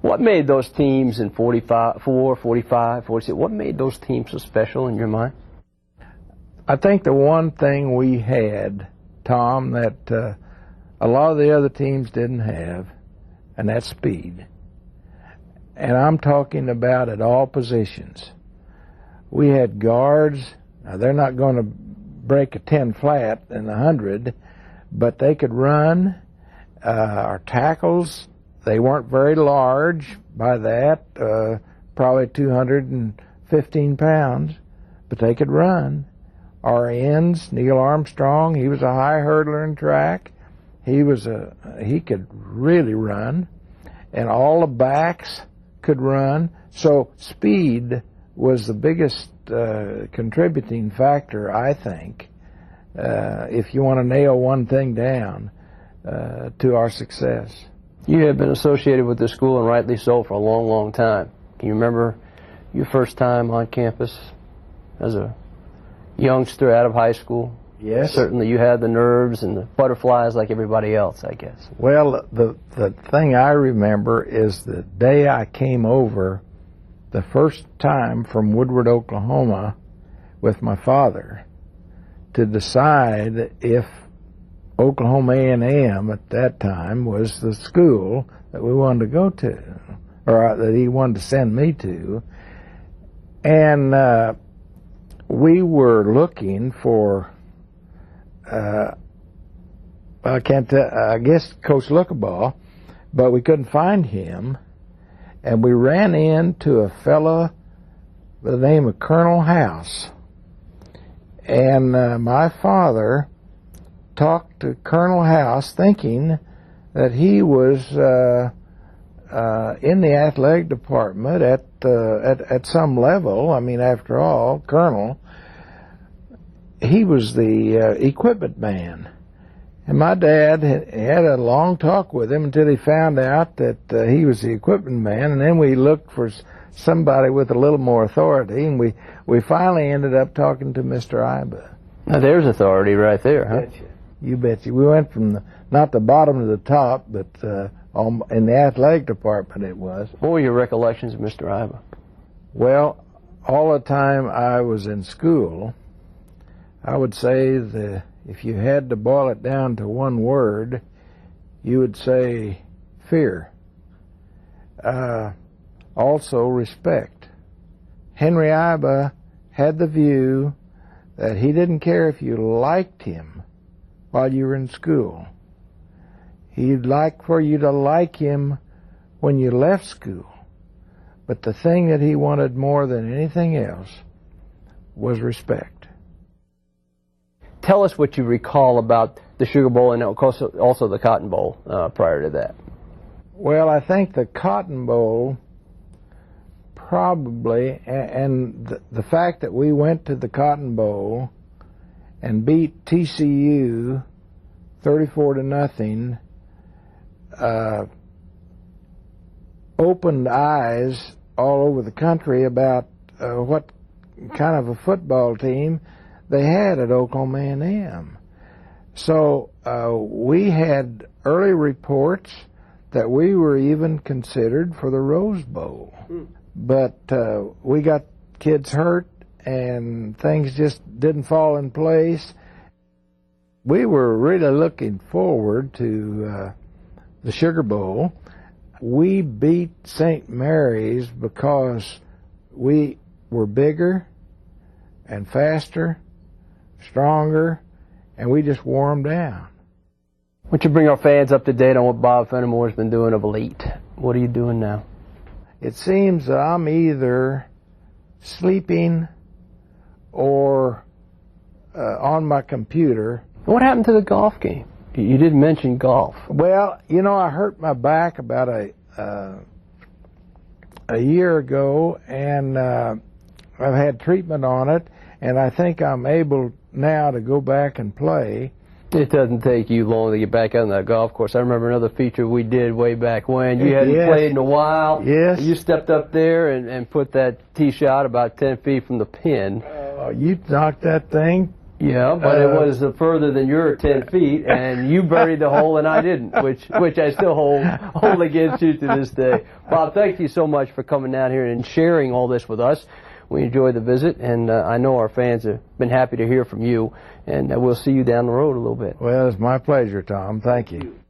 What made those teams in 44, 45, 46, what made those teams so special in your mind? I think the one thing we had, Tom, that a lot of the other teams didn't have, and that's speed. And I'm talking about at all positions. We had guards. Now, they're not going to break a 10 flat in 100, but they could run. Our tackles, they weren't very large by that, probably 215 pounds, but they could run. Our ends, Neil Armstrong, he was a high hurdler in track. He could really run, and all the backs could run. So speed was the biggest contributing factor, I think, if you want to nail one thing down, to our success. You have been associated with the school, and rightly so, for a long, long time. Can you remember your first time on campus as a youngster out of high school? Yes. Certainly you had the nerves and the butterflies like everybody else, I guess. Well, the thing I remember is the day I came over the first time from Woodward, Oklahoma with my father to decide if Oklahoma A&M at that time was the school that we wanted to go to, or that he wanted to send me to. And we were looking for, I guess Coach Lookabaugh, but we couldn't find him. And we ran into a fella by the name of Colonel House. And my father talked to Colonel House thinking that he was in the athletic department at some level. I mean, after all, Colonel, he was the equipment man. And my dad had a long talk with him until he found out that he was the equipment man, and then we looked for somebody with a little more authority, and we finally ended up talking to Mr. Iba. Now there's authority right there, huh? You betcha. We went from not the bottom to the top, but in the athletic department it was. What were your recollections of Mr. Iba? Well, all the time I was in school, I would say that if you had to boil it down to one word, you would say fear. Also respect. Henry Iba had the view that he didn't care if you liked him while you were in school. He'd like for you to like him when you left school. But the thing that he wanted more than anything else was respect. Tell us what you recall about the Sugar Bowl and also the Cotton Bowl prior to that. Well, I think the Cotton Bowl probably, and the fact that we went to the Cotton Bowl and beat TCU 34-0, opened eyes all over the country about what kind of a football team they had at Oklahoma A&M. So we had early reports that we were even considered for the Rose Bowl. But we got kids hurt and things just didn't fall in place. We were really looking forward to the Sugar Bowl. We beat St. Mary's because we were bigger and faster, stronger, and we just wore them down. Why don't you bring our fans up to date on what Bob Fenimore has been doing of late? What are you doing now? It seems that I'm either sleeping or on my computer. What happened to the golf game? You did mention golf. Well, you know, I hurt my back about a year ago, and I've had treatment on it, and I think I'm able now to go back and play. It doesn't take you long to get back on that golf course. I remember another feature we did way back when. You hadn't played in a while. Yes. You stepped up there and put that tee shot about 10 feet from the pin. You knocked that thing Yeah, but it was further than your 10 feet, and you buried the hole and I didn't, which I still hold against you to this day. Bob, thank you so much for coming down here and sharing all this with us. We enjoyed the visit, and I know our fans have been happy to hear from you, and we'll see you down the road a little bit. Well, it's my pleasure, Tom. Thank you.